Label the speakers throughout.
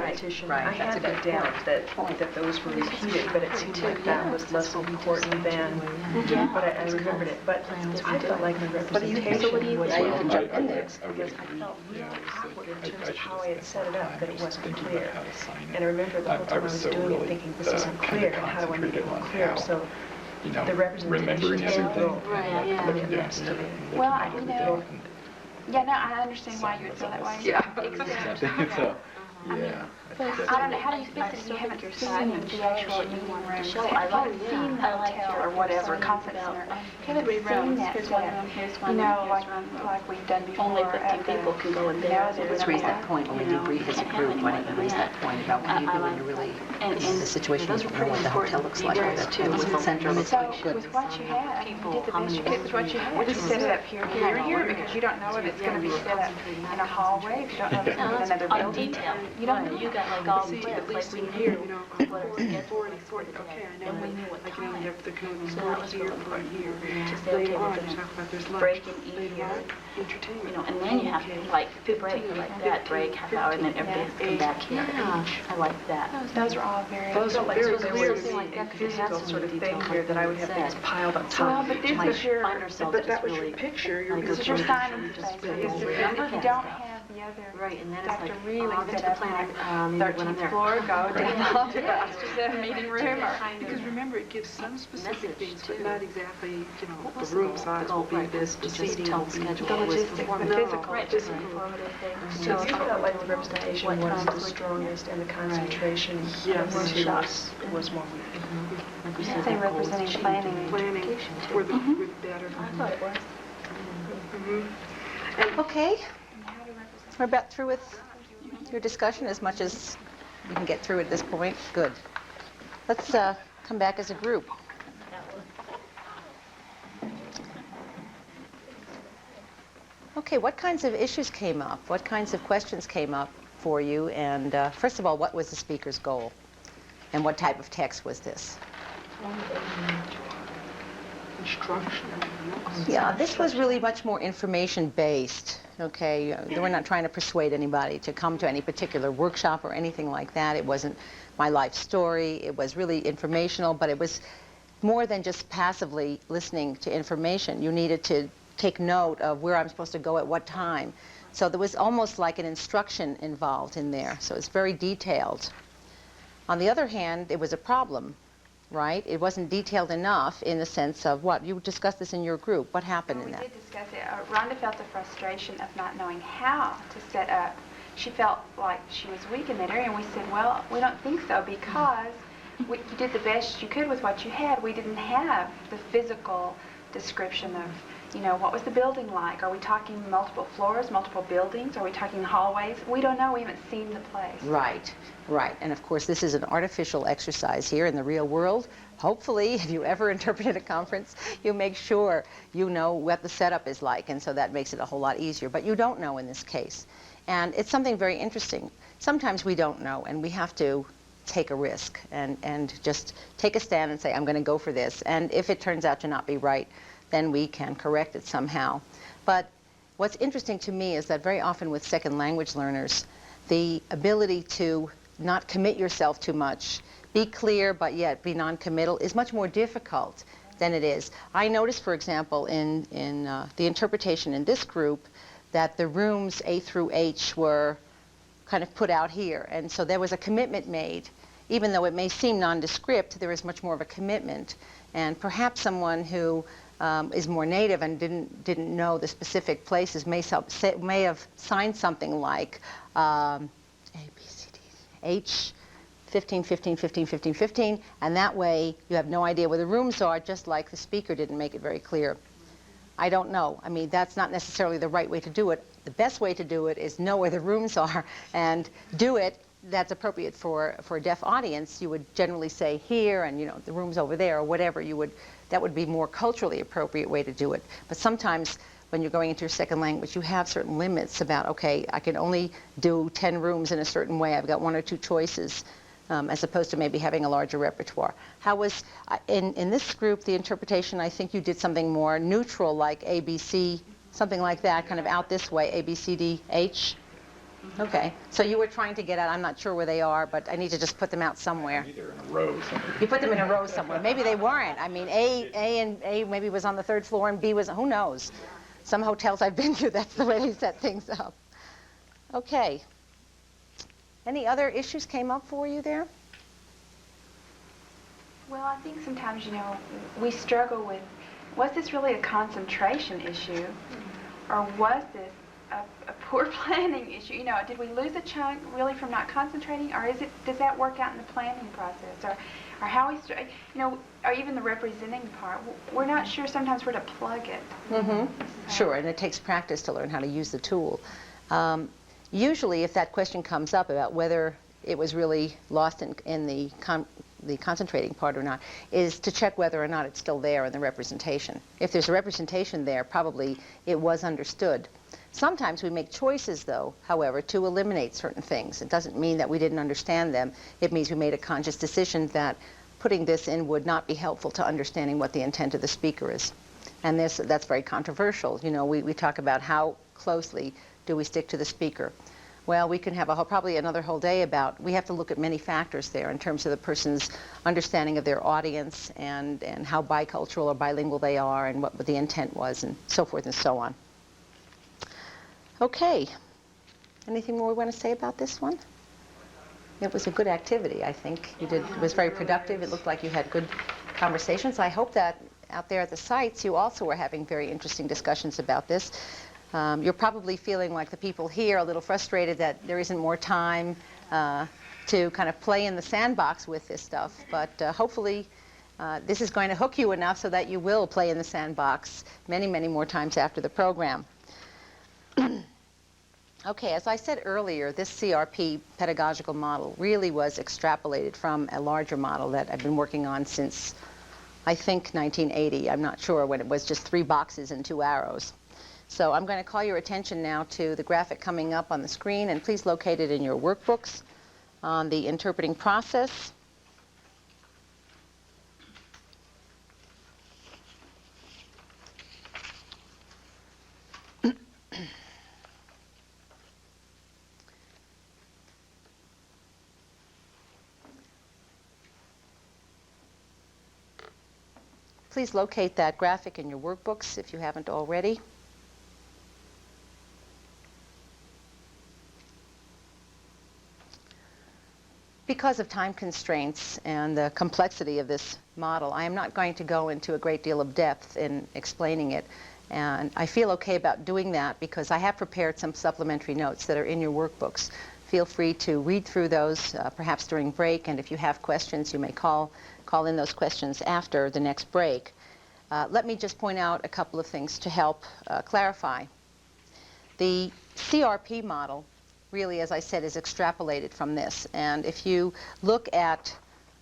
Speaker 1: repetition.
Speaker 2: Right.
Speaker 1: I had that down, that those were repeated, but it seemed like that was less important than, but I remembered it. But I felt like my representation was
Speaker 2: you can jump in there.
Speaker 1: because I felt really awkward in terms of how I had set it up, that it wasn't clear. And I remember the whole time I was doing it thinking, this isn't clear, and how do I make it more clear? So the representation is a role.
Speaker 3: Well, you know, yeah, no, I understand why you would feel that way.
Speaker 4: Yeah.
Speaker 3: Except, I don't know, how do you fix it if you haven't seen the actual meeting room? I haven't seen the hotel or whatever, conference center. Haven't seen that setup. You know, like we've done before.
Speaker 4: Only 15 people can go in there.
Speaker 2: Let's raise that point when we debrief as a group. Why don't you raise that point about when you go in to really, this is the situation, you know what the hotel looks like, or the center of it.
Speaker 3: So with what you had, you did the best you could with what you had. You set it up here, here, here, because you don't know if it's going to be set up in a hallway, if you don't know if it's going to be in another building.
Speaker 4: You don't know. You got like all the
Speaker 5: at least in here, you know, 40, okay, I know that, like, you know, the Colonomos Model here, right here. Later on, you talk about there's lunch.
Speaker 4: break and eat here.
Speaker 5: Entertainment.
Speaker 4: You know, and then you have to like break like that, break half hour, and then everybody has to come back here. I like that.
Speaker 3: Those are all very.
Speaker 5: Those are very
Speaker 1: weird.
Speaker 4: Something like that, because it has
Speaker 1: Physical
Speaker 4: some
Speaker 1: sort of thing
Speaker 4: detail
Speaker 1: here that I would have things piled on top.
Speaker 3: Well, but this was your,
Speaker 4: Find ourselves
Speaker 5: But that
Speaker 4: just
Speaker 5: was
Speaker 4: really
Speaker 5: your picture. Your
Speaker 3: this is your signing space. If you don't have the other,
Speaker 4: right, and then it's
Speaker 3: Dr.
Speaker 4: like,
Speaker 3: really
Speaker 4: I'll get
Speaker 3: set
Speaker 4: to the
Speaker 3: up
Speaker 4: plan
Speaker 3: like
Speaker 4: when I'm
Speaker 3: 13th
Speaker 4: there.
Speaker 3: floor, go down to the meeting room.
Speaker 5: Because remember, it gives some specific things, but
Speaker 4: too.
Speaker 5: not exactly, you know,
Speaker 4: What
Speaker 5: the
Speaker 4: was
Speaker 5: room
Speaker 4: goal?
Speaker 5: size
Speaker 4: The goal,
Speaker 5: will be
Speaker 4: right,
Speaker 5: this, the
Speaker 4: was to just
Speaker 5: seating
Speaker 4: tell
Speaker 5: will
Speaker 4: the
Speaker 5: be
Speaker 4: schedule
Speaker 3: The
Speaker 4: what was
Speaker 3: logistics, the
Speaker 4: performing.
Speaker 3: physical,
Speaker 4: Right,
Speaker 3: just
Speaker 4: right.
Speaker 3: informative things.
Speaker 1: So you felt like the representation was the strongest and the concentration
Speaker 5: Yes.
Speaker 1: was more weak.
Speaker 4: Like we
Speaker 3: I'd
Speaker 4: said,
Speaker 3: say
Speaker 4: the goals
Speaker 3: representing
Speaker 4: achieved
Speaker 3: planning.
Speaker 4: and
Speaker 5: planning
Speaker 4: interpretation, too.
Speaker 5: were the better.
Speaker 4: I thought it was.
Speaker 2: Okay, we're about through with your discussion as much as we can get through at this point. Good. Let's come back as a group. Okay, what kinds of issues came up? What kinds of questions came up for you? And first of all, what was the speaker's goal? And what type of text was this?
Speaker 5: Instruction.
Speaker 2: Yeah, this was really much more information-based, okay? We're not trying to persuade anybody to come to any particular workshop or anything like that. It wasn't my life story. It was really informational, but it was more than just passively listening to information. You needed to take note of where I'm supposed to go at what time. So there was almost like an instruction involved in there, so it's very detailed. On the other hand, it was a problem. Right? It wasn't detailed enough in the sense of what? You discussed this in your group. What happened in that?
Speaker 3: We did discuss it. Rhonda felt the frustration of not knowing how to set up. She felt like she was weak in that area, and we said, well, we don't think so because you did the best you could with what you had. We didn't have the physical description of, you know, what was the building like? Are we talking multiple floors, multiple buildings? Are we talking hallways? We don't know. We haven't seen the place.
Speaker 2: Right, right. And of course, this is an artificial exercise here in the real world. Hopefully, if you ever interpret at a conference, you make sure you know what the setup is like, and so that makes it a whole lot easier. But you don't know in this case. And it's something very interesting. Sometimes we don't know, and we have to take a risk and just take a stand and say, I'm going to go for this. And if it turns out to not be right, then we can correct it somehow. But what's interesting to me is that very often with second language learners, the ability to not commit yourself too much, be clear but yet be non-committal is much more difficult than it is. I noticed, for example, in the interpretation in this group that the rooms A through H were kind of put out here, and so there was a commitment made. Even though it may seem nondescript, there is much more of a commitment. And perhaps someone who is more native and didn't know the specific places may have signed something like A, B, C, D, H, 15, 15, 15, 15, 15, and that way you have no idea where the rooms are, just like the speaker didn't make it very clear. I don't know. I mean, that's not necessarily the right way to do it. The best way to do it is know where the rooms are and do it. That's appropriate for a deaf audience. You would generally say here and, you know, the room's over there or whatever. That would be more culturally appropriate way to do it. But sometimes when you're going into your second language, you have certain limits about, okay, I can only do 10 rooms in a certain way. I've got one or two choices, as opposed to maybe having a larger repertoire. How was, in this group, the interpretation, I think you did something more neutral, like A, B, C, something like that, kind of out this way, A, B, C, D, H. Okay, so you were trying to get out, I'm not sure where they are, but I need to just put them out somewhere.
Speaker 6: Maybe they're in a row somewhere.
Speaker 2: You put them in a row somewhere. Maybe they weren't. I mean, A maybe was on the 3rd floor and B was, who knows? Some hotels I've been to, that's the way they set things up. Okay. Any other issues came up for you there?
Speaker 3: Well, I think sometimes, we struggle with, was this really a concentration issue? Or was this a poor planning issue? Did we lose a chunk really from not concentrating? Or does that work out in the planning process? Or how we, or even the representing part? We're not sure sometimes where to plug it.
Speaker 2: Mm-hmm. Sure, and it takes practice to learn how to use the tool. Usually, if that question comes up about whether it was really lost in the concentrating part or not, is to check whether or not it's still there in the representation. If there's a representation there, probably it was understood. Sometimes we make choices, though, however, to eliminate certain things. It doesn't mean that we didn't understand them. It means we made a conscious decision that putting this in would not be helpful to understanding what the intent of the speaker is. And that's very controversial. We talk about how closely do we stick to the speaker. Well, we can have probably another whole day about, we have to look at many factors there in terms of the person's understanding of their audience and how bicultural or bilingual they are and what the intent was and so forth and so on. Okay. Anything more we want to say about this one? It was a good activity, I think. It was very productive. It looked like you had good conversations. I hope that out there at the sites you also were having very interesting discussions about this. You're probably feeling like the people here, a little frustrated that there isn't more time to kind of play in the sandbox with this stuff. But hopefully this is going to hook you enough so that you will play in the sandbox many, many more times after the program. Okay, as I said earlier, this CRP pedagogical model really was extrapolated from a larger model that I've been working on since, I think, 1980. I'm not sure, when it was just 3 boxes and 2 arrows. So I'm going to call your attention now to the graphic coming up on the screen, and please locate it in your workbooks on the interpreting process. Please locate that graphic in your workbooks if you haven't already. Because of time constraints and the complexity of this model, I am not going to go into a great deal of depth in explaining it. And I feel okay about doing that because I have prepared some supplementary notes that are in your workbooks. Feel free to read through those, perhaps during break, and if you have questions, you may call in those questions after the next break. Let me just point out a couple of things to help clarify. The CRP model really, as I said, is extrapolated from this. And if you look at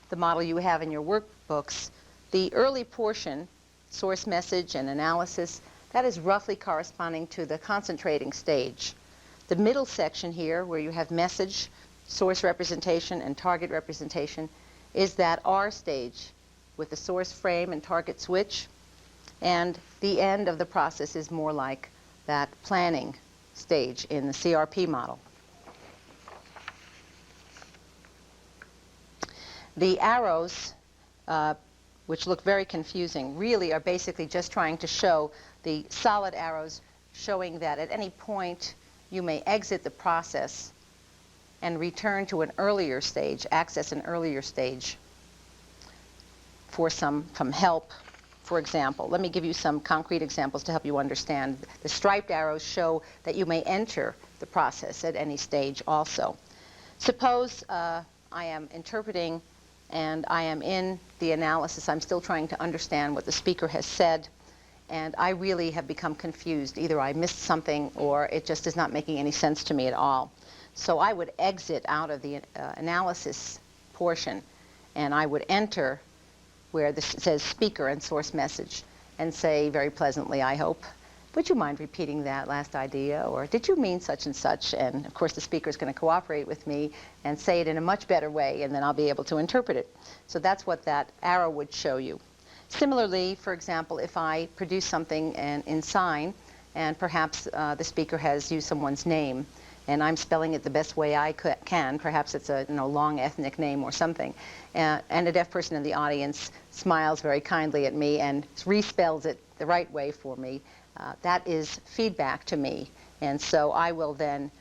Speaker 2: the model you have in your workbooks, the early portion, source message and analysis, that is roughly corresponding to the concentrating stage. The middle section here, where you have message, source representation, and target representation, is that R stage with the source frame and target switch. And the end of the process is more like that planning stage in the CRP model. The arrows, which look very confusing, really are basically just trying to show the solid arrows showing that at any point you may exit the process and return to an earlier stage, access an earlier stage for some help, for example. Let me give you some concrete examples to help you understand. The striped arrows show that you may enter the process at any stage also. Suppose I am interpreting and I am in the analysis. I'm still trying to understand what the speaker has said, and I really have become confused. Either I missed something or it just is not making any sense to me at all. So I would exit out of the analysis portion, and I would enter where this says speaker and source message and say very pleasantly, I hope, would you mind repeating that last idea, or did you mean such and such? And of course the speaker is going to cooperate with me and say it in a much better way, and then I'll be able to interpret it. So that's what that arrow would show you. Similarly, for example, if I produce something in sign and perhaps the speaker has used someone's name, and I'm spelling it the best way I can. Perhaps it's a long ethnic name or something. And a deaf person in the audience smiles very kindly at me and respells it the right way for me. That is feedback to me. And so I will then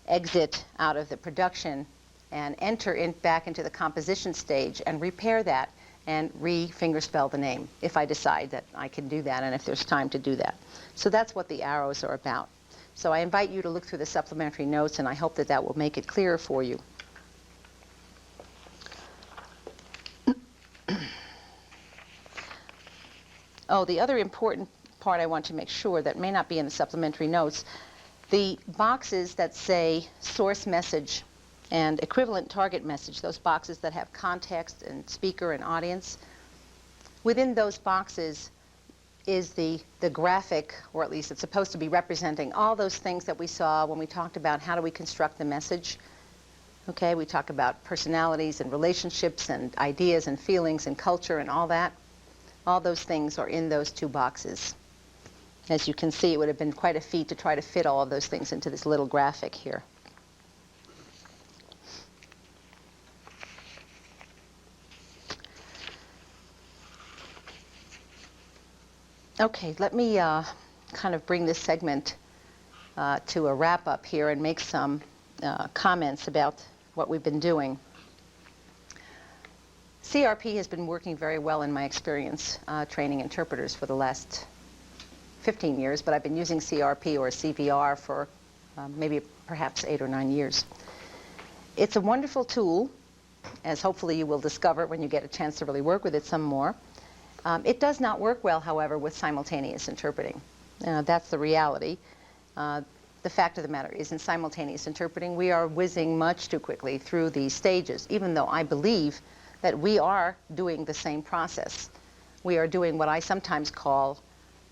Speaker 2: exit out of the production and enter back into the composition stage and repair that and re-fingerspell the name if I decide that I can do that and if there's time to do that. So that's what the arrows are about. So I invite you to look through the supplementary notes, and I hope that that will make it clearer for you. Oh, the other important part I want to make sure that may not be in the supplementary notes, the boxes that say source message and equivalent target message, those boxes that have context and speaker and audience, within those boxes is the graphic, or at least it's supposed to be representing all those things that we saw when we talked about how do we construct the message. Okay, we talk about personalities and relationships and ideas and feelings and culture and all that. All those things are in those two boxes. As you can see, it would have been quite a feat to try to fit all of those things into this little graphic here. Okay, let me kind of bring this segment to a wrap-up here and make some comments about what we've been doing. CRP has been working very well in my experience training interpreters for the last 15 years, but I've been using CRP or CVR for maybe perhaps 8 or 9 years. It's a wonderful tool, as hopefully you will discover when you get a chance to really work with it some more. It does not work well, however, with simultaneous interpreting. That's the reality. The fact of the matter is, in simultaneous interpreting, we are whizzing much too quickly through these stages, even though I believe that we are doing the same process. We are doing what I sometimes call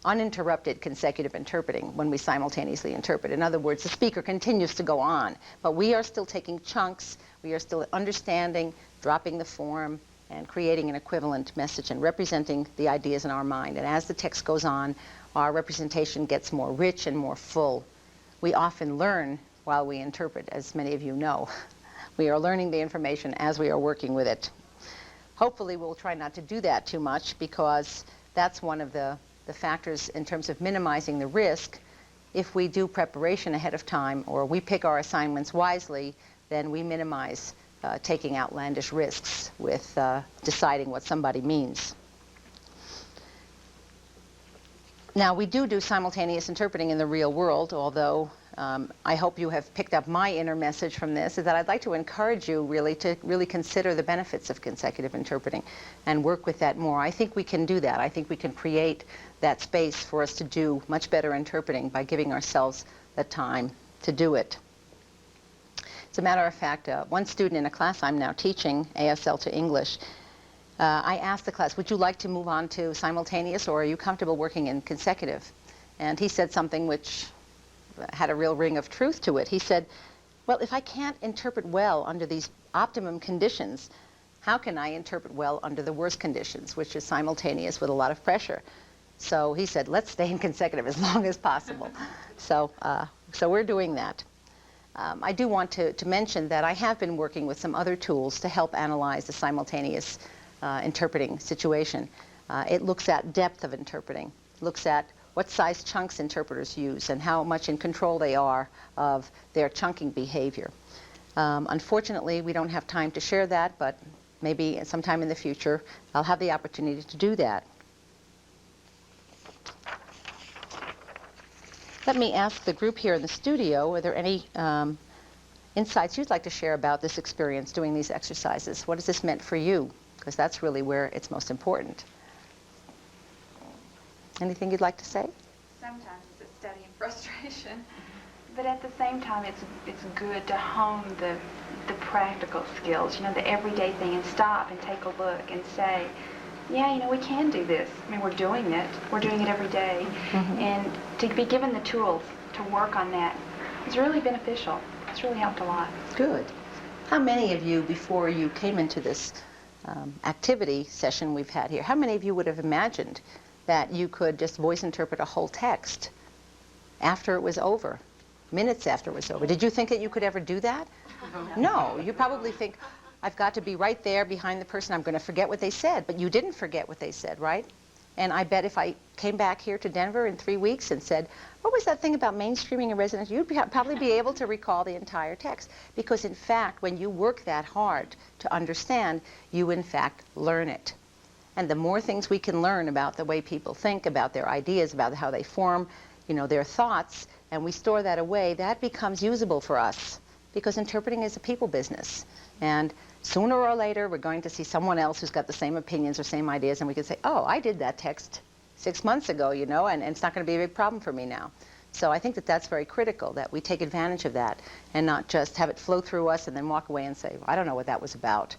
Speaker 2: uninterrupted consecutive interpreting when we simultaneously interpret. In other words, the speaker continues to go on, but we are still taking chunks, we are still understanding, dropping the form, and creating an equivalent message and representing the ideas in our mind. And as the text goes on, our representation gets more rich and more full. We often learn while we interpret, as many of you know. We are learning the information as we are working with it. Hopefully we'll try not to do that too much, because that's one of the factors in terms of minimizing the risk. If we do preparation ahead of time, or we pick our assignments wisely, then we minimize taking outlandish risks with deciding what somebody means. Now, we do simultaneous interpreting in the real world, although I hope you have picked up my inner message from this, is that I'd like to encourage you really to consider the benefits of consecutive interpreting and work with that more. I think we can do that. I think we can create that space for us to do much better interpreting by giving ourselves the time to do it. As a matter of fact, one student in a class I'm now teaching, ASL to English, I asked the class, would you like to move on to simultaneous, or are you comfortable working in consecutive? And he said something which had a real ring of truth to it. He said, well, if I can't interpret well under these optimum conditions, how can I interpret well under the worst conditions, which is simultaneous with a lot of pressure? So he said, let's stay in consecutive as long as possible. So we're doing that. I do want to mention that I have been working with some other tools to help analyze the simultaneous interpreting situation. It looks at depth of interpreting, looks at what size chunks interpreters use and how much in control they are of their chunking behavior. Unfortunately, we don't have time to share that, but maybe sometime in the future I'll have the opportunity to do that. Let me ask the group here in the studio, are there any insights you'd like to share about this experience doing these exercises? What has this meant for you? Because that's really where it's most important. Anything you'd like to say?
Speaker 3: Sometimes it's a study in frustration, but at the same time, it's good to hone the practical skills, you know, the everyday thing, and stop and take a look and say, yeah, you know, we can do this. I mean, we're doing it. We're doing it every day. Mm-hmm. And to be given the tools to work on that is really beneficial. It's really helped a lot.
Speaker 2: Good. How many of you, before you came into this activity session we've had here, how many of you would have imagined that you could just voice interpret a whole text after it was over? minutes after it was over. Did you think that you could ever do that? No. You probably think, I've got to be right there behind the person. I'm going to forget what they said. But you didn't forget what they said, right? And I bet if I came back here to Denver in 3 weeks and said, what was that thing about mainstreaming and residential? You'd probably be able to recall the entire text. Because in fact, when you work that hard to understand, you in fact learn it. And the more things we can learn about the way people think, about their ideas, about how they form, their thoughts, and we store that away, that becomes usable for us. Because interpreting is a people business. And sooner or later, we're going to see someone else who's got the same opinions or same ideas, and we can say, oh, I did that text 6 months ago, and it's not going to be a big problem for me now. So I think that that's very critical, that we take advantage of that and not just have it flow through us and then walk away and say, well, I don't know what that was about.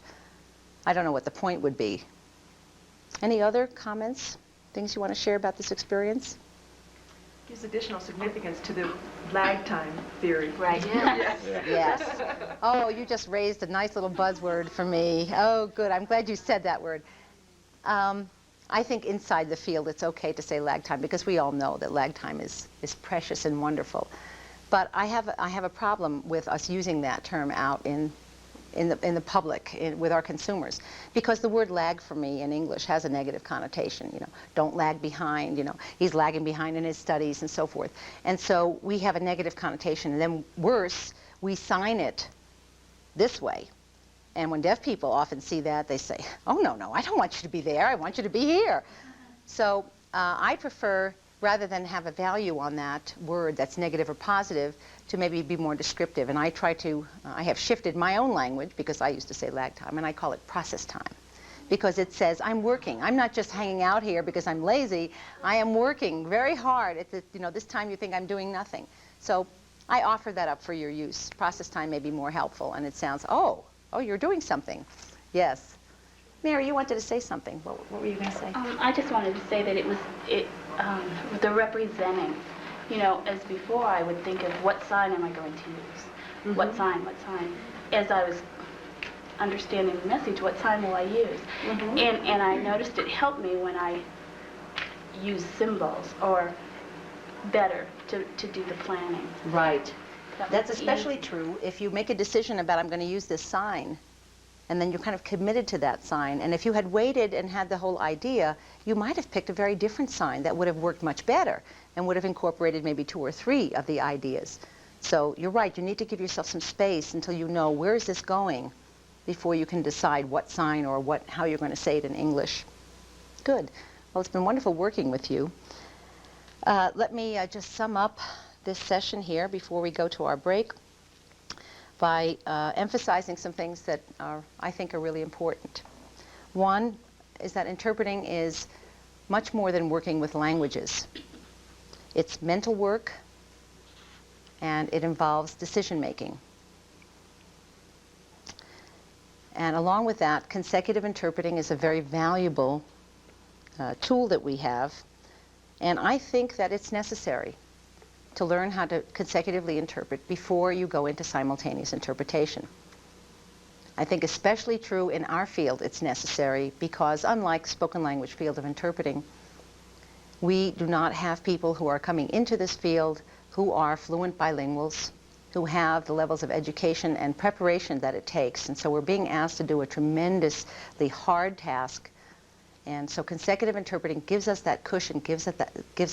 Speaker 2: I don't know what the point would be. Any other comments, things you want to share about this experience?
Speaker 1: Gives additional significance to the lag time theory.
Speaker 4: Right. Yeah.
Speaker 2: Yes. Oh, you just raised a nice little buzzword for me. Oh, good. I'm glad you said that word. I think inside the field it's okay to say lag time because we all know that lag time is precious and wonderful. But I have a problem with us using that term out in the public, with our consumers, because the word lag for me in English has a negative connotation. Don't lag behind. He's lagging behind in his studies and so forth. And so we have a negative connotation. And then worse, we sign it this way. And when deaf people often see that, they say, oh, no, I don't want you to be there. I want you to be here. So I prefer, rather than have a value on that word that's negative or positive, to maybe be more descriptive. And I have shifted my own language, because I used to say lag time, and I call it process time. Because it says, I'm working. I'm not just hanging out here because I'm lazy. I am working very hard. This time you think I'm doing nothing. So I offer that up for your use. Process time may be more helpful, and it sounds, oh, you're doing something. Yes. Mary, you wanted to say something. What were you going to say?
Speaker 4: I just wanted to say that the representing. As before, I would think of what sign am I going to use? Mm-hmm. What sign? As I was understanding the message, what sign will I use? Mm-hmm. And I noticed it helped me when I use symbols, or better, to do the planning.
Speaker 2: Right. That's especially true if you make a decision about, I'm going to use this sign, and then you're kind of committed to that sign. And if you had waited and had the whole idea, you might have picked a very different sign that would have worked much better and would have incorporated maybe 2 or 3 of the ideas. So you're right, you need to give yourself some space until you know where is this going before you can decide what sign or how you're going to say it in English. Good. Well, it's been wonderful working with you. Let me just sum up this session here before we go to our break by emphasizing some things that I think are really important. One is that interpreting is much more than working with languages. It's mental work, and it involves decision making. And along with that, consecutive interpreting is a very valuable tool that we have, and I think that it's necessary to learn how to consecutively interpret before you go into simultaneous interpretation. I think especially true in our field it's necessary because, unlike spoken language field of interpreting, we do not have people who are coming into this field who are fluent bilinguals, who have the levels of education and preparation that it takes. And so we're being asked to do a tremendously hard task. And so consecutive interpreting gives us that cushion, gives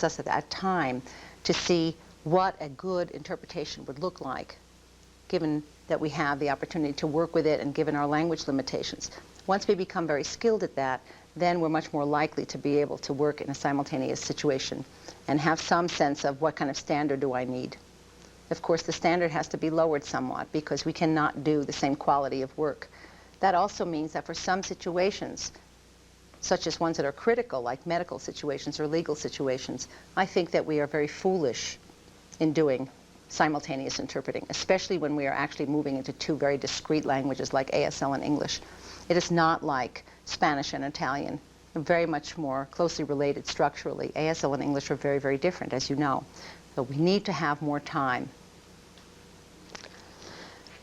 Speaker 2: us that time to see what a good interpretation would look like, given that we have the opportunity to work with it and given our language limitations. Once we become very skilled at that, then we're much more likely to be able to work in a simultaneous situation and have some sense of what kind of standard do I need. Of course, the standard has to be lowered somewhat because we cannot do the same quality of work. That also means that for some situations, such as ones that are critical, like medical situations or legal situations, I think that we are very foolish in doing simultaneous interpreting, especially when we are actually moving into 2 very discrete languages like ASL and English. It is not like Spanish and Italian. They're very much more closely related structurally. ASL and English are very, very different, as you know. So we need to have more time.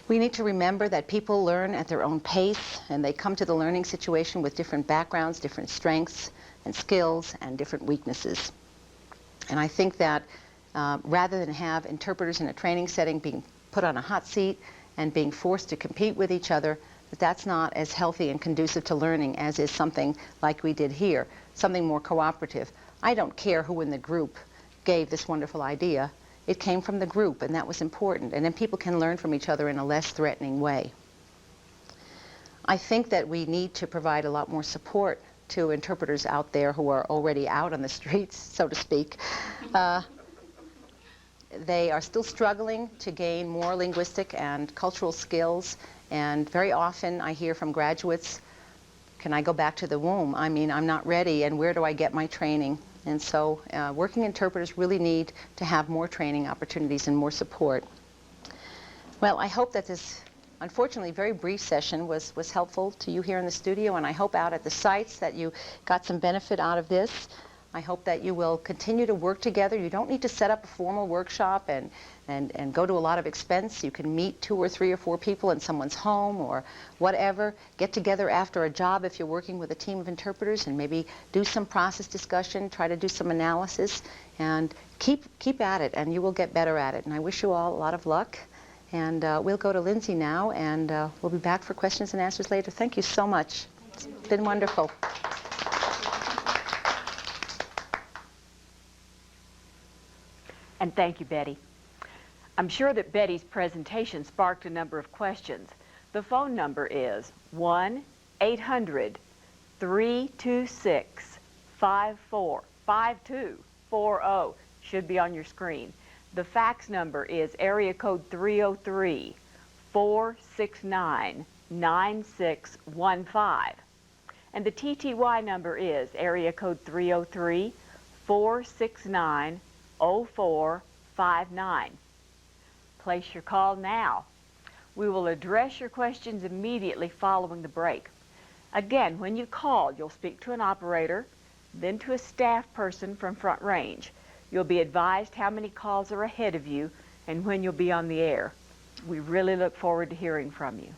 Speaker 2: We need to remember that people learn at their own pace, and they come to the learning situation with different backgrounds, different strengths and skills, and different weaknesses. And I think that rather than have interpreters in a training setting being put on a hot seat and being forced to compete with each other, that's not as healthy and conducive to learning as is something like we did here, something more cooperative. I don't care who in the group gave this wonderful idea. It came from the group, and that was important. And then people can learn from each other in a less threatening way. I think that we need to provide a lot more support to interpreters out there who are already out on the streets, so to speak. They are still struggling to gain more linguistic and cultural skills, and very often I hear from graduates, can I go back to the womb? I mean, I'm not ready, and where do I get my training? And so working interpreters really need to have more training opportunities and more support. Well, I hope that this, unfortunately, very brief session was helpful to you here in the studio, and I hope out at the sites that you got some benefit out of this. I hope that you will continue to work together. You don't need to set up a formal workshop and go to a lot of expense. You can meet 2 or 3 or 4 people in someone's home or whatever. Get together after a job if you're working with a team of interpreters and maybe do some process discussion, try to do some analysis, and keep at it, and you will get better at it. And I wish you all a lot of luck. And we'll go to Lindsay now, and we'll be back for questions and answers later. Thank you so much. It's been wonderful.
Speaker 6: And thank you, Betty. I'm sure that Betty's presentation sparked a number of questions. The phone number is 1-800-326-5240. Should be on your screen. The fax number is area code 303-469-9615. And the TTY number is area code 303-469-0459. Place your call now. We will address your questions immediately following the break. Again, when you call, you'll speak to an operator, then to a staff person from Front Range. You'll be advised how many calls are ahead of you and when you'll be on the air. We really look forward to hearing from you.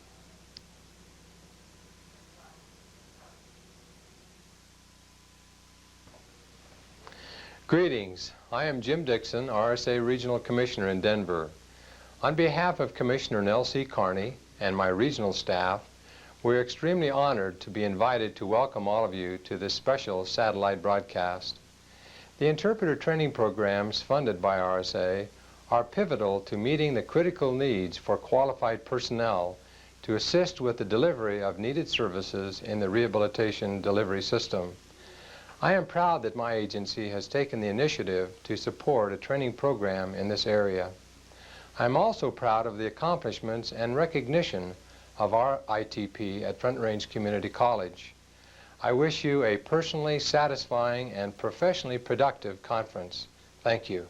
Speaker 7: Greetings. I am Jim Dixon, RSA Regional Commissioner in Denver. On behalf of Commissioner Nell C. Carney and my regional staff, we're extremely honored to be invited to welcome all of you to this special satellite broadcast. The interpreter training programs funded by RSA are pivotal to meeting the critical needs for qualified personnel to assist with the delivery of needed services in the rehabilitation delivery system. I am proud that my agency has taken the initiative to support a training program in this area. I'm also proud of the accomplishments and recognition of our ITP at Front Range Community College. I wish you a personally satisfying and professionally productive conference. Thank you.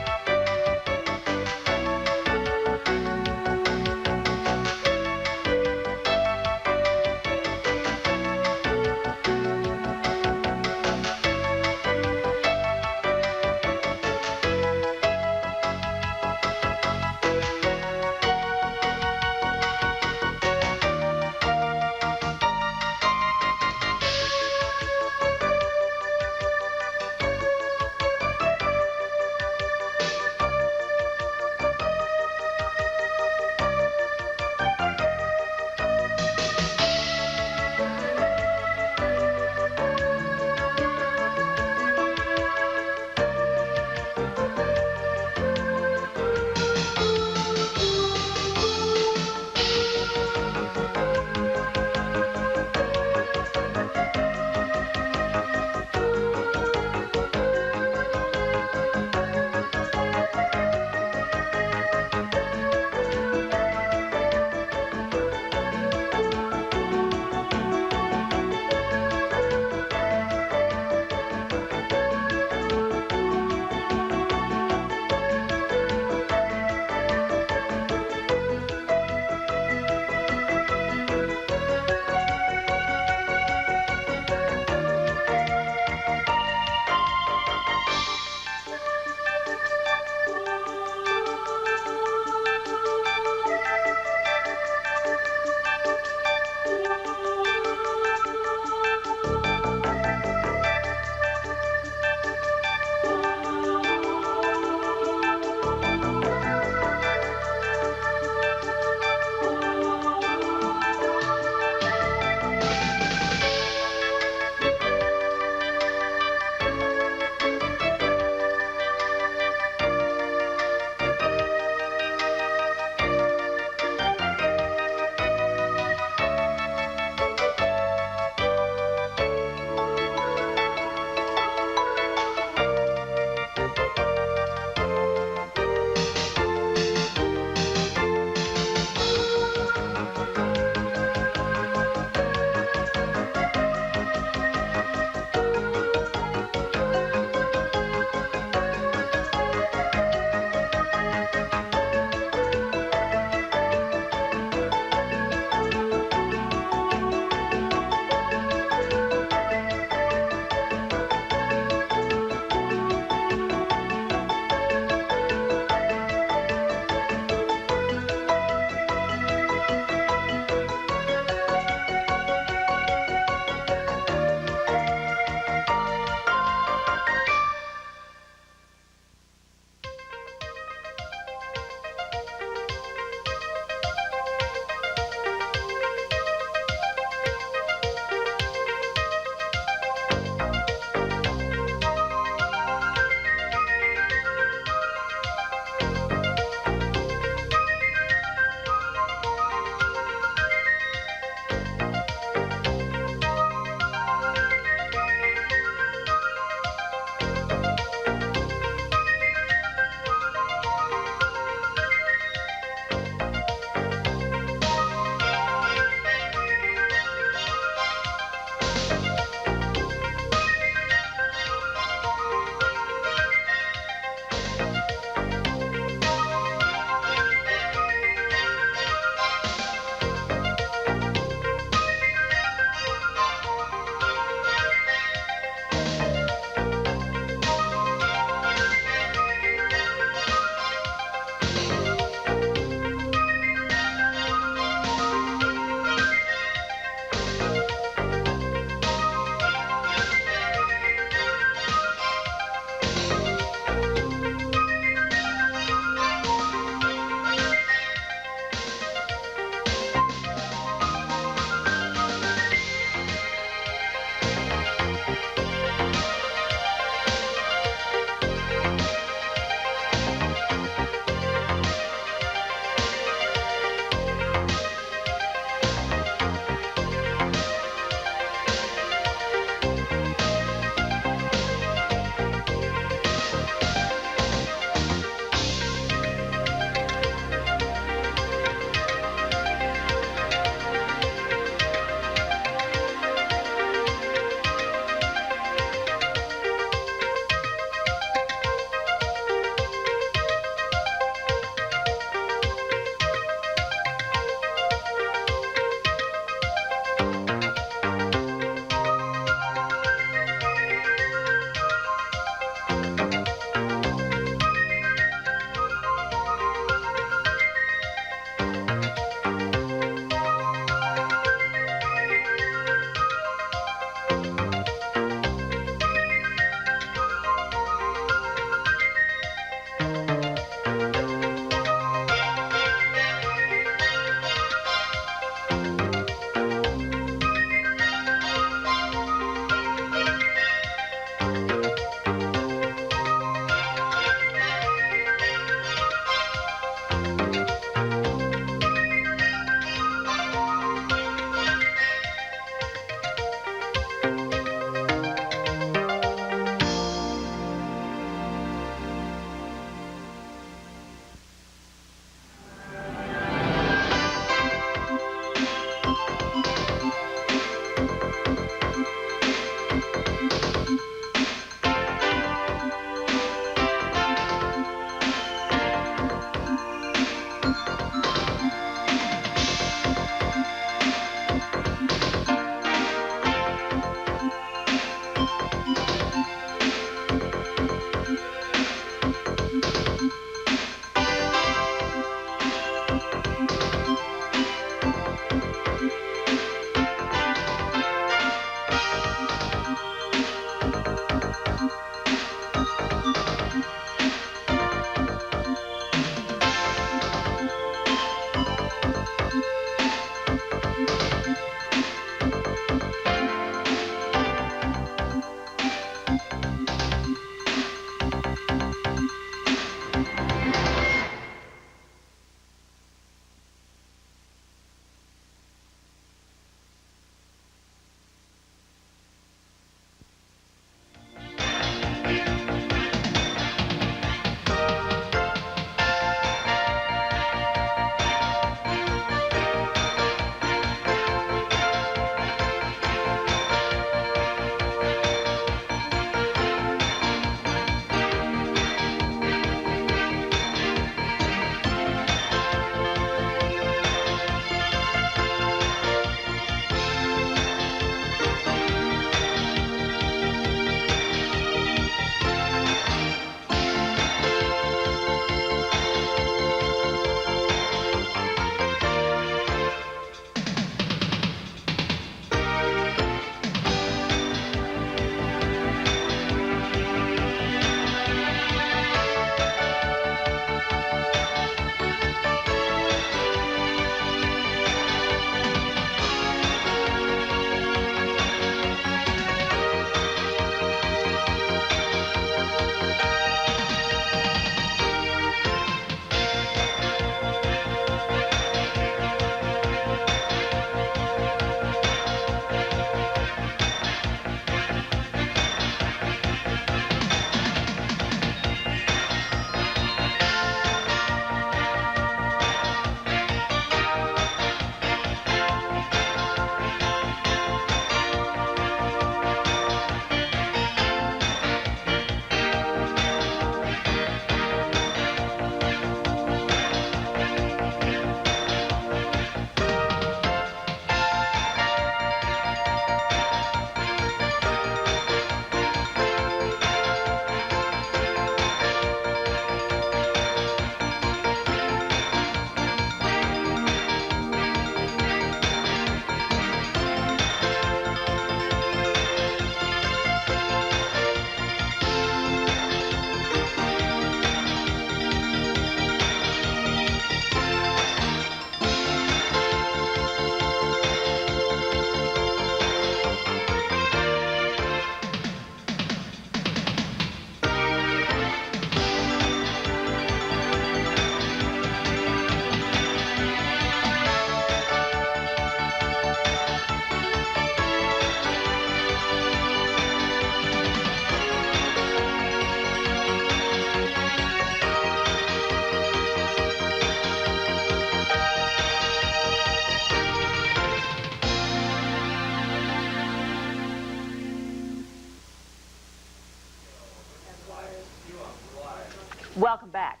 Speaker 6: Welcome back.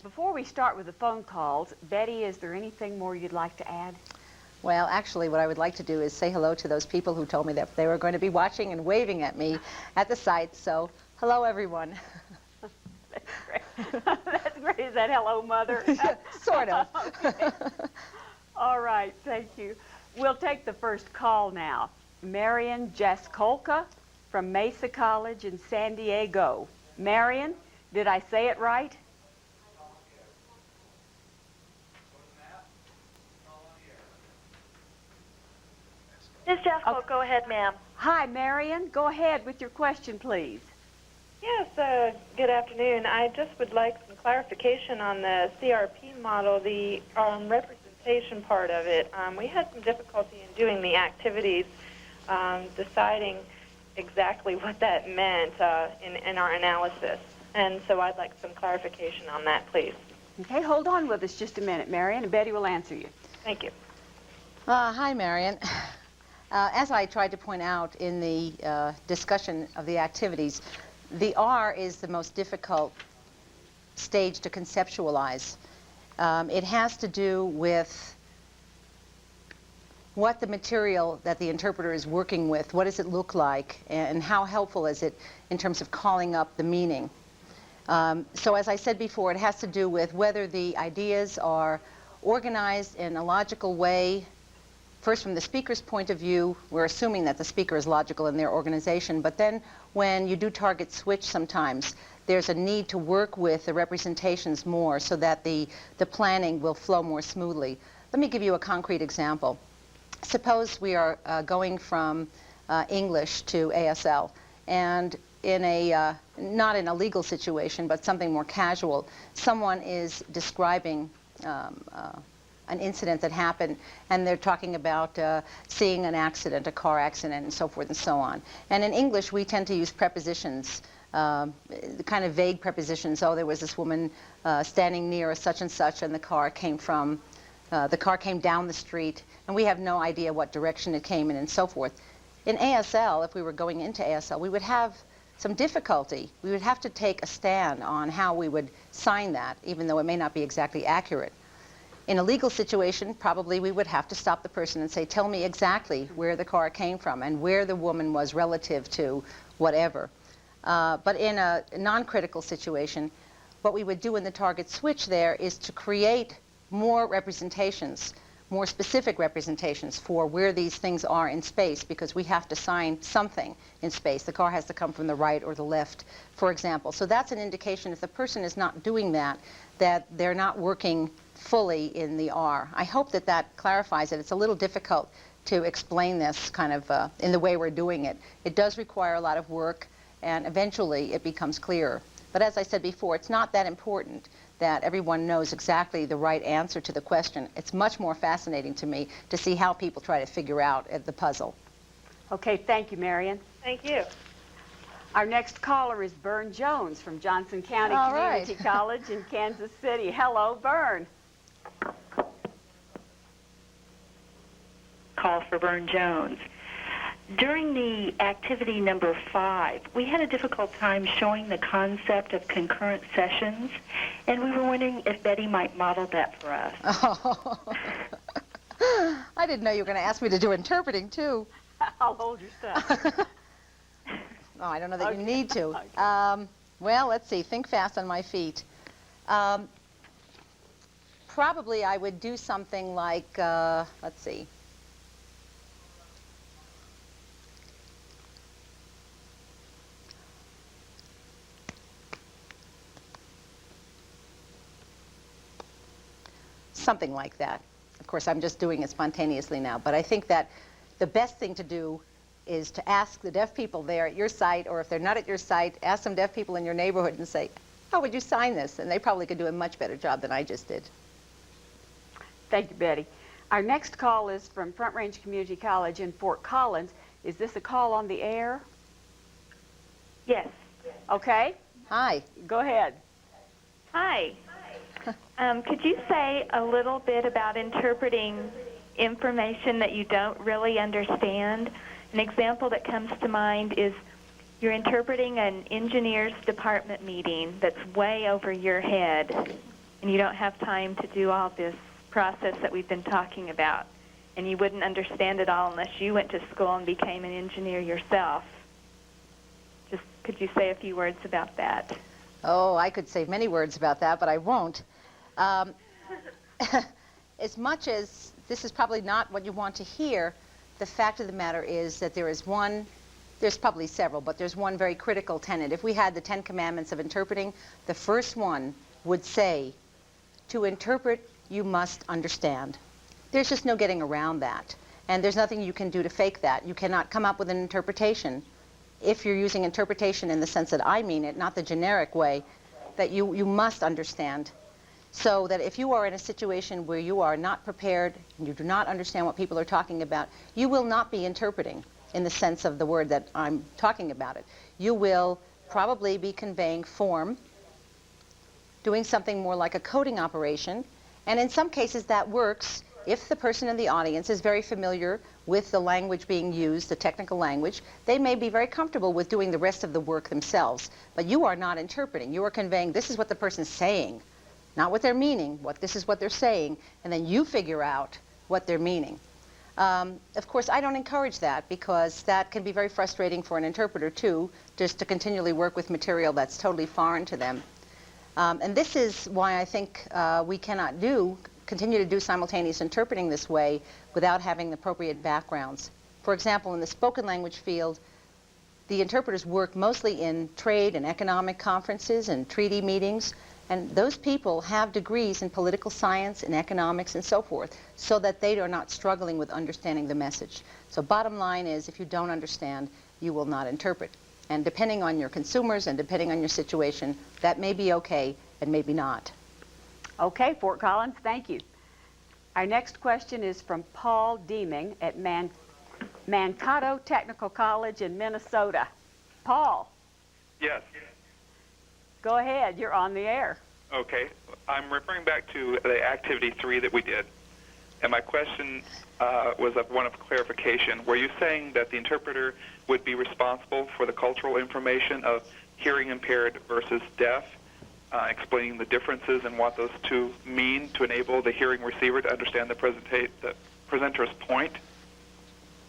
Speaker 6: Before we start with the phone calls, Betty, is there anything more you'd like to add?
Speaker 2: Well, actually, what I would like to do is say hello to those people who told me that they were going to be watching and waving at me at the site. So, hello, everyone.
Speaker 6: That's great. That's great. Is that hello, Mother?
Speaker 2: Sort of.
Speaker 6: Okay. All right, thank you. We'll take the first call now. Marion Jaskolka from Mesa College in San Diego. Marion, did I say it right?
Speaker 8: Ms. Jaskolka, go ahead, ma'am.
Speaker 6: Hi, Marion. Go ahead with your question, please.
Speaker 8: Yes, good afternoon. I just would like some clarification on the CRP model, the representation part of it. We had some difficulty in doing the activities, deciding exactly what that meant in our analysis. And so I'd like some clarification on that, please.
Speaker 6: Okay, hold on with us just a minute, Marion, and Betty will answer you.
Speaker 8: Thank you.
Speaker 2: Hi, Marion. As I tried to point out in the discussion of the activities, the R is the most difficult stage to conceptualize. It has to do with what the material that the interpreter is working with, what does it look like, and how helpful is it in terms of calling up the meaning. So as I said before, it has to do with whether the ideas are organized in a logical way. First, from the speaker's point of view, we're assuming that the speaker is logical in their organization, but then when you do target switch sometimes, there's a need to work with the representations more so that the planning will flow more smoothly. Let me give you a concrete example. Suppose we are going from English to ASL, and in a, not in a legal situation, but something more casual, someone is describing an incident that happened, and they're talking about seeing an accident, a car accident, and so forth and so on. And in English, we tend to use prepositions, kind of vague prepositions. Oh, there was this woman standing near a such and such, and the car came down the street, and we have no idea what direction it came in, and so forth. In ASL, if we were going into ASL, we would have some difficulty. We would have to take a stand on how we would sign that, even though it may not be exactly accurate. In a legal situation, probably we would have to stop the person and say, tell me exactly where the car came from and where the woman was relative to whatever. But in a non-critical situation, what we would do in the target switch there is to create more representations, more specific representations for where these things are in space, because we have to sign something in space. The car has to come from the right or the left, for example. So that's an indication if the person is not doing that, that they're not working fully in the R. I hope that that clarifies it. It's a little difficult to explain this kind of in the way we're doing it. It does require a lot of work, and eventually it becomes clearer. But as I said before, it's not that important that everyone knows exactly the right answer to the question. It's much more fascinating to me to see how people try to figure out the puzzle.
Speaker 6: Okay, thank you, Marion.
Speaker 8: Thank you.
Speaker 6: Our next caller is Bern Jones from Johnson County
Speaker 2: All
Speaker 6: Community
Speaker 2: right.
Speaker 6: College in Kansas City. Hello, Bern.
Speaker 9: Call for Bern Jones. During the activity number 5, we had a difficult time showing the concept of concurrent sessions, and we were wondering if Betty might model that for us.
Speaker 2: Oh. I didn't know you were going to ask me to do interpreting, too.
Speaker 6: I'll hold your stuff.
Speaker 2: Oh, I don't know that you need to.
Speaker 6: Okay.
Speaker 2: Well, let's see. Think fast on my feet. Probably I would do something like, let's see. Something like that. Of course, I'm just doing it spontaneously now, but I think that the best thing to do is to ask the deaf people there at your site, or if they're not at your site, ask some deaf people in your neighborhood and say, how would you sign this? And they probably could do a much better job than I just did.
Speaker 6: Thank you, Betty. Our next call is from Front Range Community College in Fort Collins. Is this a call on the air?
Speaker 9: Yes.
Speaker 6: Okay.
Speaker 2: Hi.
Speaker 6: Go ahead.
Speaker 10: Hi. Could you say a little bit about interpreting information that you don't really understand? An example that comes to mind is you're interpreting an engineer's department meeting that's way over your head, and you don't have time to do all this process that we've been talking about, and you wouldn't understand it all unless you went to school and became an engineer yourself. Just could you say a few words about that?
Speaker 2: Oh, I could say many words about that, but I won't. As much as this is probably not what you want to hear, the fact of the matter is that there's probably several, but there's one very critical tenet. If we had the 10 Commandments of interpreting, the first one would say, to interpret, you must understand. There's just no getting around that. And there's nothing you can do to fake that. You cannot come up with an interpretation, if you're using interpretation in the sense that I mean it, not the generic way, that you must understand. So that if you are in a situation where you are not prepared and you do not understand what people are talking about, you will not be interpreting in the sense of the word that I'm talking about it. You will probably be conveying form, doing something more like a coding operation, and in some cases that works if the person in the audience is very familiar with the language being used, the technical language. They may be very comfortable with doing the rest of the work themselves, but you are not interpreting. You are conveying this is what the person's saying, not what they're meaning, this is what they're saying, and then you figure out what they're meaning. Of course, I don't encourage that because that can be very frustrating for an interpreter too, just to continually work with material that's totally foreign to them. And this is why I think we cannot continue to do simultaneous interpreting this way without having the appropriate backgrounds. For example, in the spoken language field, the interpreters work mostly in trade and economic conferences and treaty meetings, and those people have degrees in political science and economics and so forth, so that they are not struggling with understanding the message. So bottom line is, if you don't understand, you will not interpret. And depending on your consumers and depending on your situation, that may be okay and maybe not.
Speaker 6: Okay, Fort Collins, thank you. Our next question is from Paul Deeming at Mankato Technical College in Minnesota. Paul.
Speaker 11: Yes.
Speaker 6: Go ahead, you're on the air.
Speaker 11: Okay. I'm referring back to the activity 3 that we did. And my question was one of clarification. Were you saying that the interpreter would be responsible for the cultural information of hearing impaired versus deaf, explaining the differences and what those two mean to enable the hearing receiver to understand the presenter's point?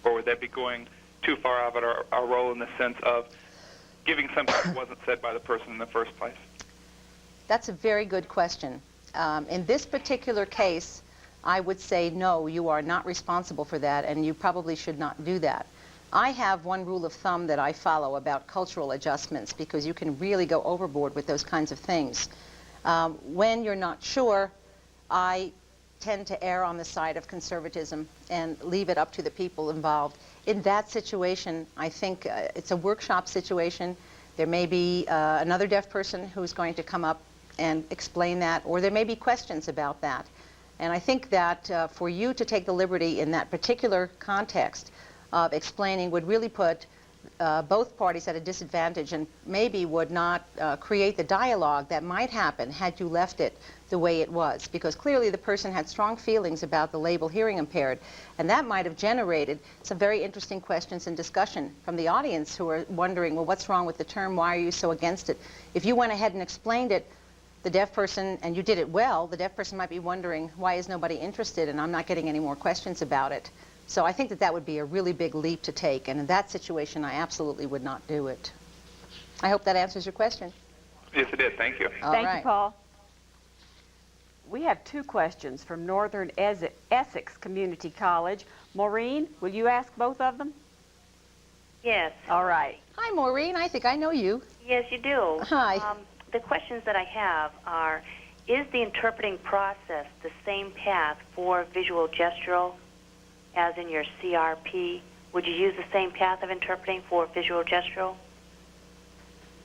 Speaker 11: Or would that be going too far out of our role in the sense of giving something that wasn't said by the person in the first place?
Speaker 2: That's a very good question. In this particular case, I would say no, you are not responsible for that, and you probably should not do that. I have one rule of thumb that I follow about cultural adjustments, because you can really go overboard with those kinds of things. When you're not sure, I tend to err on the side of conservatism and leave it up to the people involved. In that situation, I think it's a workshop situation. There may be another deaf person who's going to come up and explain that, or there may be questions about that. And I think that for you to take the liberty in that particular context of explaining would really put both parties at a disadvantage and maybe would not create the dialogue that might happen had you left it the way it was, because clearly the person had strong feelings about the label hearing impaired, and that might have generated some very interesting questions and discussion from the audience who are wondering, well, what's wrong with the term? Why are you so against it? If you went ahead and explained it, the deaf person, and you did it well, the deaf person might be wondering, why is nobody interested and I'm not getting any more questions about it? So I think that that would be a really big leap to take, and in that situation I absolutely would not do it. I hope that answers your question.
Speaker 11: Yes, it did. Thank you.
Speaker 6: Thank you, Paul. We have two questions from Northern Essex Community College. Maureen, will you ask both of them?
Speaker 12: Yes.
Speaker 2: All right. Hi, Maureen. I think I know you.
Speaker 12: Yes, you do.
Speaker 2: Hi.
Speaker 12: The questions that I have are, is the interpreting process the same path for visual gestural as in your CRP? Would you use the same path of interpreting for visual gestural?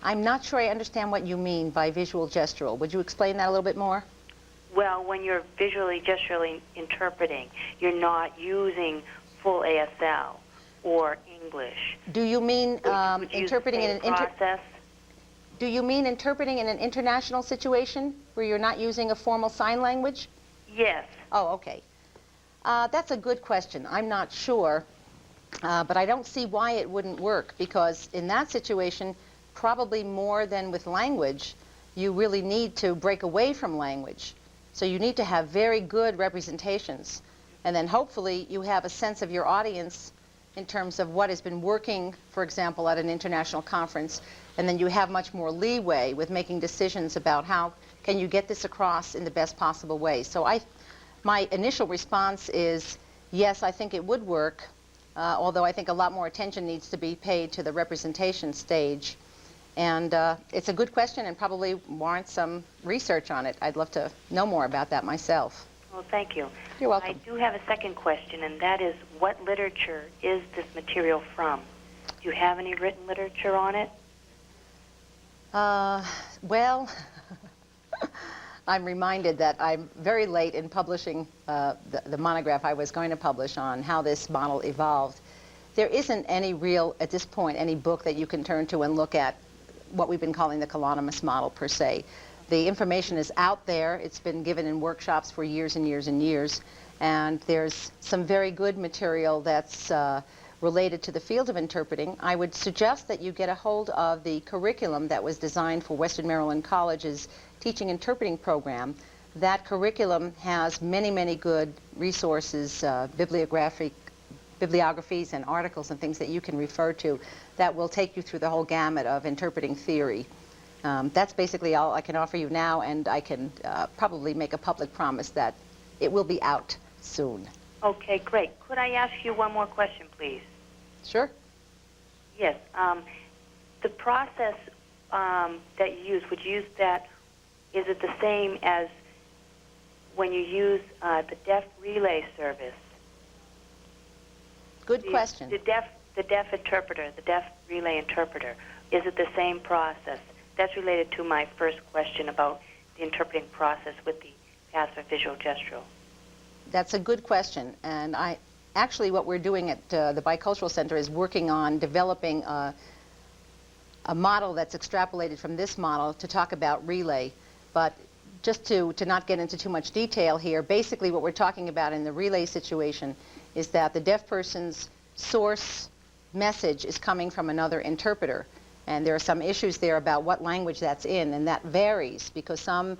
Speaker 2: I'm not sure I understand what you mean by visual gestural. Would you explain that a little bit more?
Speaker 12: Well, when you're visually gesturally interpreting, you're not using full ASL or English.
Speaker 2: Do you mean interpreting in an
Speaker 12: process?
Speaker 2: Do you mean interpreting in an international situation where you're not using a formal sign language?
Speaker 12: Yes.
Speaker 2: Oh, okay. That's a good question. I'm not sure But I don't see why it wouldn't work, because in that situation, probably more than with language, you really need to break away from language. So you need to have very good representations. And then hopefully you have a sense of your audience in terms of what has been working, for example, at an international conference. And then you have much more leeway with making decisions about how can you get this across in the best possible way. So my initial response is, yes, I think it would work, although I think a lot more attention needs to be paid to the representation stage. And it's a good question and probably warrants some research on it. I'd love to know more about that myself.
Speaker 12: Well, thank you.
Speaker 2: You're welcome.
Speaker 12: I do have a second question, and that is, what literature is this material from? Do you have any written literature on it?
Speaker 2: Well, I'm reminded that I'm very late in publishing the monograph I was going to publish on how this model evolved. There isn't any real, at this point, any book that you can turn to and look at what we've been calling the Colonomos model per se. The information is out there. It's been given in workshops for years and years and years. And there's some very good material that's related to the field of interpreting. I would suggest that you get a hold of the curriculum that was designed for Western Maryland College's teaching interpreting program. That curriculum has many, many good resources, bibliographies and articles and things that you can refer to that will take you through the whole gamut of interpreting theory. That's basically all I can offer you now, and I can probably make a public promise that it will be out soon.
Speaker 12: Okay, great. Could I ask you one more question, please?
Speaker 2: Sure.
Speaker 12: Yes. The process that you use, would you use that, is it the same as when you use the deaf relay service?
Speaker 2: Good question.
Speaker 12: The deaf interpreter, the deaf relay interpreter, is it the same process? That's related to my first question about the interpreting process with the passive visual gestural.
Speaker 2: That's a good question, and actually what we're doing at the Bicultural Center is working on developing a model that's extrapolated from this model to talk about relay. But just to not get into too much detail here, basically what we're talking about in the relay situation is that the deaf person's source message is coming from another interpreter. And there are some issues there about what language that's in, and that varies because some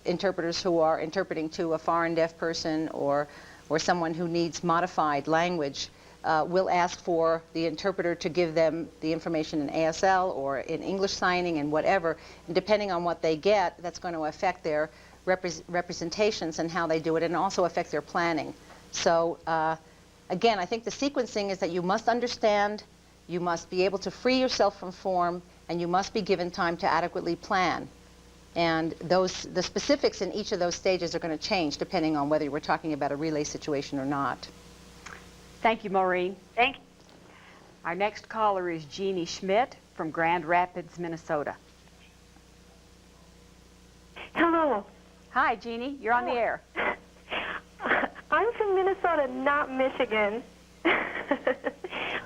Speaker 2: interpreters who are interpreting to a foreign deaf person or someone who needs modified language will ask for the interpreter to give them the information in ASL or in English signing and whatever. And depending on what they get, that's going to affect their representations and how they do it, and also affect their planning. So again, I think the sequencing is that you must understand, you must be able to free yourself from form, and you must be given time to adequately plan. And the specifics in each of those stages are going to change depending on whether we're talking about a relay situation or not.
Speaker 6: Thank you, Maureen.
Speaker 12: Thank you.
Speaker 6: Our next caller is Jeannie Schmidt from Grand Rapids, Minnesota.
Speaker 13: Hello.
Speaker 6: Hi, Jeannie. You're on the air.
Speaker 13: I'm from Minnesota, not Michigan.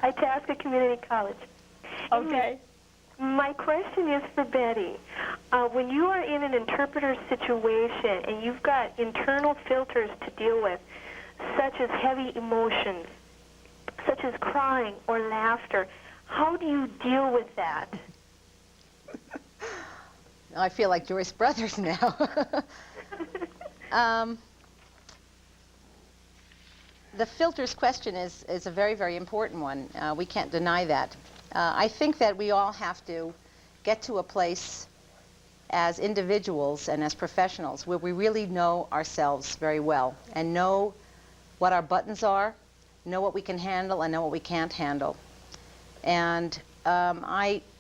Speaker 13: Itasca Community College.
Speaker 6: Okay.
Speaker 13: My question is for Betty. When you are in an interpreter situation and you've got internal filters to deal with, such as heavy emotions, such as crying or laughter, how do you deal with that?
Speaker 2: I feel like Joyce Brothers now. The filters question is a very, very important one. We can't deny that. I think that we all have to get to a place as individuals and as professionals where we really know ourselves very well and know what our buttons are, know what we can handle, and know what we can't handle. And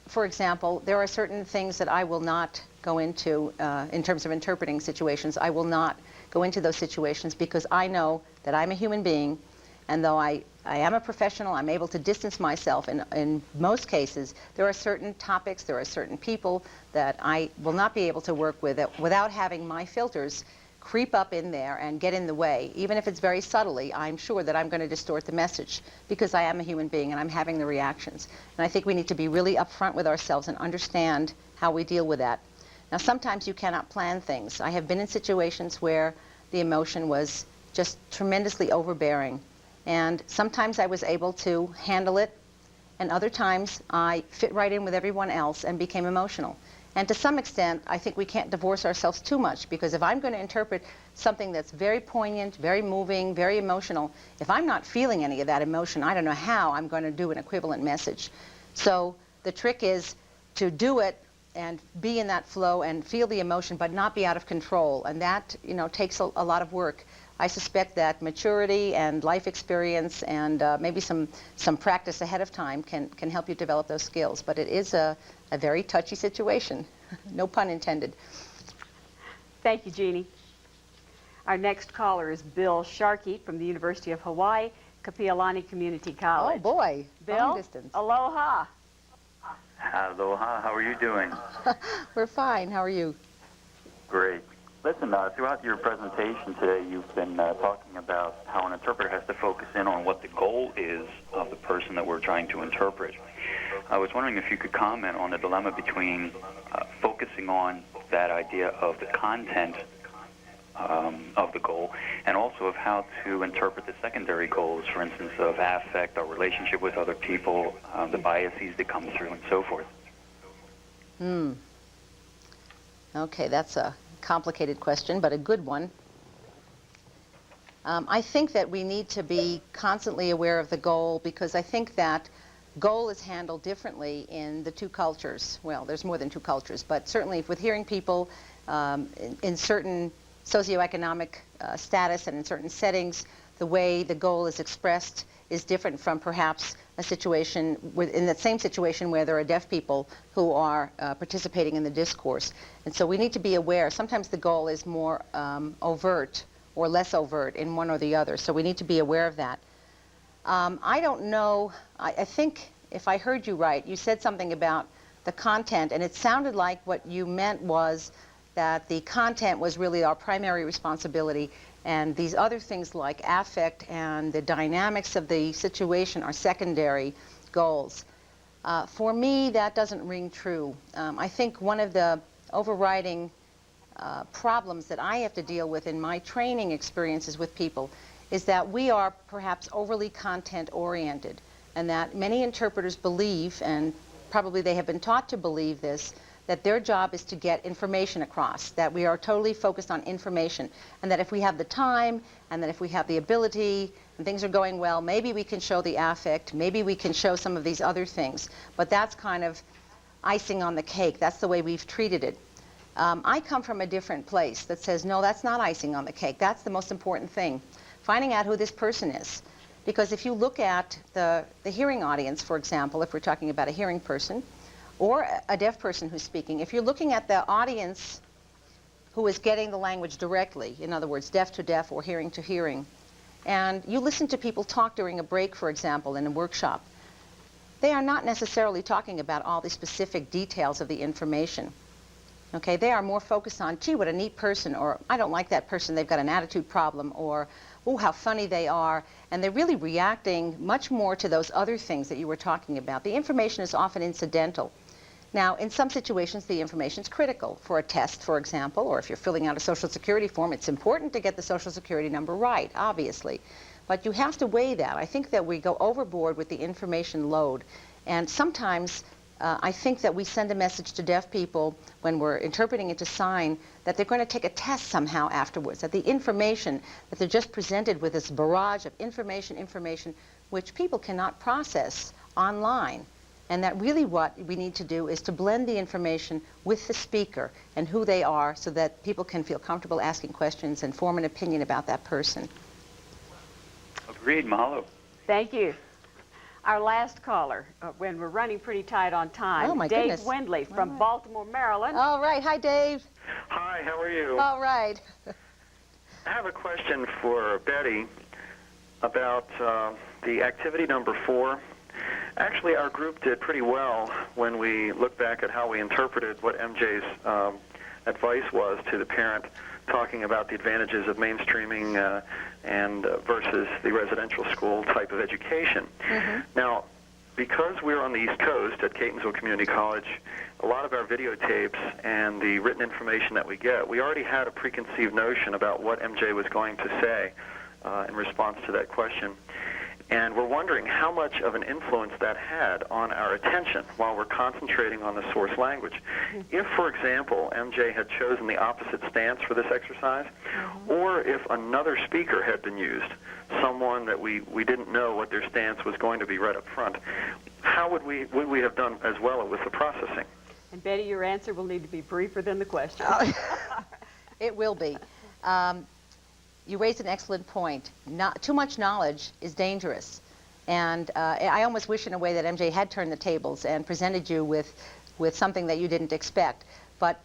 Speaker 2: for example, there are certain things that I will not go into in terms of interpreting situations. I will not go into those situations because I know that I'm a human being, and though I am a professional, I'm able to distance myself. In most cases, there are certain topics, there are certain people that I will not be able to work with without having my filters creep up in there and get in the way. Even if it's very subtly, I'm sure that I'm going to distort the message because I am a human being and I'm having the reactions. And I think we need to be really upfront with ourselves and understand how we deal with that. Now, sometimes you cannot plan things. I have been in situations where the emotion was just tremendously overbearing, And sometimes I was able to handle it, and other times I fit right in with everyone else and became emotional. And to some extent, I think we can't divorce ourselves too much, because if I'm going to interpret something that's very poignant, very moving, very emotional, if I'm not feeling any of that emotion, I don't know how I'm going to do an equivalent message. So the trick is to do it and be in that flow and feel the emotion, but not be out of control. And that, you know, takes a lot of work. I suspect that maturity and life experience and maybe some practice ahead of time can help you develop those skills. But it is a very touchy situation. No pun intended.
Speaker 6: Thank you, Jeannie. Our next caller is Bill Sharkey from the University of Hawaii, Kapi'olani Community College.
Speaker 2: Oh, boy.
Speaker 6: Bill,
Speaker 2: Long distance.
Speaker 6: Aloha.
Speaker 14: Aloha. How are you doing?
Speaker 2: We're fine. How are you?
Speaker 14: Great. Listen, throughout your presentation today, you've been talking about how an interpreter has to focus in on what the goal is of the person that we're trying to interpret. I was wondering if you could comment on the dilemma between focusing on that idea of the content of the goal, and also of how to interpret the secondary goals, for instance, of affect, our relationship with other people, the biases that come through, and so forth.
Speaker 2: Okay, that's a complicated question, but a good one. I think that we need to be constantly aware of the goal, because I think that goal is handled differently in the two cultures. Well, there's more than two cultures, but certainly with hearing people in certain socioeconomic status and in certain settings, the way the goal is expressed is different from perhaps a situation in that same situation where there are deaf people who are participating in the discourse. And so we need to be aware. Sometimes the goal is more overt or less overt in one or the other. So we need to be aware of that. I don't know. I think if I heard you right, you said something about the content, and it sounded like what you meant was that the content was really our primary responsibility, and these other things like affect and the dynamics of the situation are secondary goals. For me, that doesn't ring true. I think one of the overriding problems that I have to deal with in my training experiences with people is that we are perhaps overly content-oriented, and that many interpreters believe, and probably they have been taught to believe this, that their job is to get information across, that we are totally focused on information, and that if we have the time, and that if we have the ability, and things are going well, maybe we can show the affect, maybe we can show some of these other things. But that's kind of icing on the cake. That's the way we've treated it. I come from a different place that says, no, that's not icing on the cake. That's the most important thing, finding out who this person is. Because if you look at the hearing audience, for example, if we're talking about a hearing person, or a deaf person who's speaking, if you're looking at the audience who is getting the language directly, in other words, deaf to deaf or hearing to hearing, and you listen to people talk during a break, for example, in a workshop, they are not necessarily talking about all the specific details of the information. Okay, they are more focused on, gee, what a neat person, or I don't like that person, they've got an attitude problem, or, oh, how funny they are. And they're really reacting much more to those other things that you were talking about. The information is often incidental. Now, in some situations, the information is critical. For a test, for example, or if you're filling out a Social Security form, it's important to get the Social Security number right, obviously. But you have to weigh that. I think that we go overboard with the information load. And sometimes I think that we send a message to deaf people when we're interpreting into sign that they're going to take a test somehow afterwards, that the information that they're just presented with this barrage of information, which people cannot process online. And that really what we need to do is to blend the information with the speaker and who they are so that people can feel comfortable asking questions and form an opinion about that person.
Speaker 14: Agreed, mahalo.
Speaker 6: Thank you. Our last caller, when we're running pretty tight on time,
Speaker 2: oh, my
Speaker 6: Dave
Speaker 2: goodness.
Speaker 6: Wendley from Baltimore, Maryland.
Speaker 2: All right. Hi, Dave.
Speaker 15: Hi, how are you?
Speaker 2: All right.
Speaker 15: I have a question for Betty about the activity number 4. Actually, our group did pretty well when we look back at how we interpreted what MJ's advice was to the parent, talking about the advantages of mainstreaming and versus the residential school type of education. Mm-hmm. Now, because we're on the East Coast at Catonsville Community College, a lot of our videotapes and the written information that we get, we already had a preconceived notion about what MJ was going to say in response to that question. And we're wondering how much of an influence that had on our attention while we're concentrating on the source language. If, for example, MJ had chosen the opposite stance for this exercise, or if another speaker had been used, someone that we didn't know what their stance was going to be right up front, how would we have done as well with the processing?
Speaker 6: And Betty, your answer will need to be briefer than the question.
Speaker 2: It will be. You raised an excellent point. Too much knowledge is dangerous. And I almost wish in a way that MJ had turned the tables and presented you with something that you didn't expect. But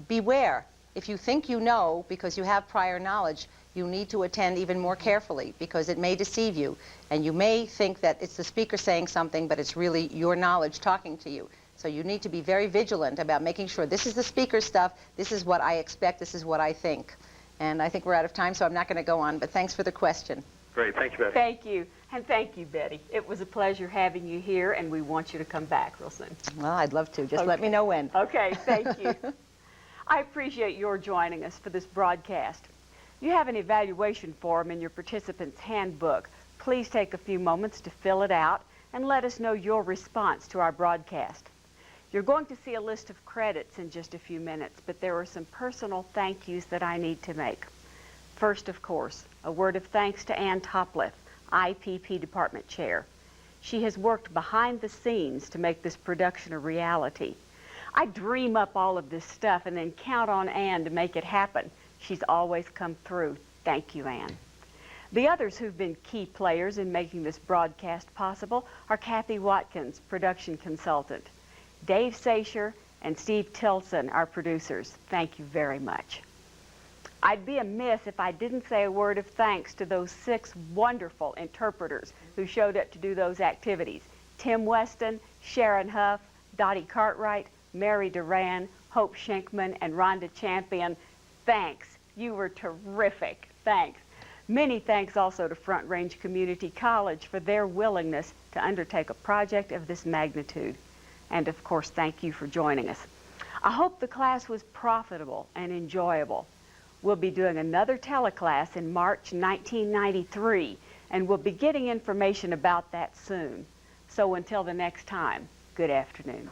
Speaker 2: beware. If you think you know because you have prior knowledge, you need to attend even more carefully because it may deceive you. And you may think that it's the speaker saying something, but it's really your knowledge talking to you. So you need to be very vigilant about making sure this is the speaker's stuff, this is what I expect, this is what I think. And I think we're out of time, so I'm not going to go on, but thanks for the question.
Speaker 15: Great. Thank you, Betty.
Speaker 6: Thank you. And thank you, Betty. It was a pleasure having you here, and we want you to come back real soon.
Speaker 2: Well, I'd love to. Just let me know when.
Speaker 6: Okay, thank you. I appreciate your joining us for this broadcast. You have an evaluation form in your participant's handbook. Please take a few moments to fill it out and let us know your response to our broadcast. You're going to see a list of credits in just a few minutes, but there are some personal thank yous that I need to make. First, of course, a word of thanks to Ann Topliff, IPP Department Chair. She has worked behind the scenes to make this production a reality. I dream up all of this stuff and then count on Ann to make it happen. She's always come through. Thank you, Ann. The others who've been key players in making this broadcast possible are Kathy Watkins, production consultant, Dave Sacher, and Steve Tilson, our producers. Thank you very much. I'd be amiss if I didn't say a word of thanks to those 6 wonderful interpreters who showed up to do those activities. Tim Weston, Sharon Huff, Dottie Cartwright, Mary Duran, Hope Schenkman, and Rhonda Champion. Thanks. You were terrific. Thanks. Many thanks also to Front Range Community College for their willingness to undertake a project of this magnitude. And of course, thank you for joining us. I hope the class was profitable and enjoyable. We'll be doing another teleclass in March 1993, and we'll be getting information about that soon. So until the next time, good afternoon.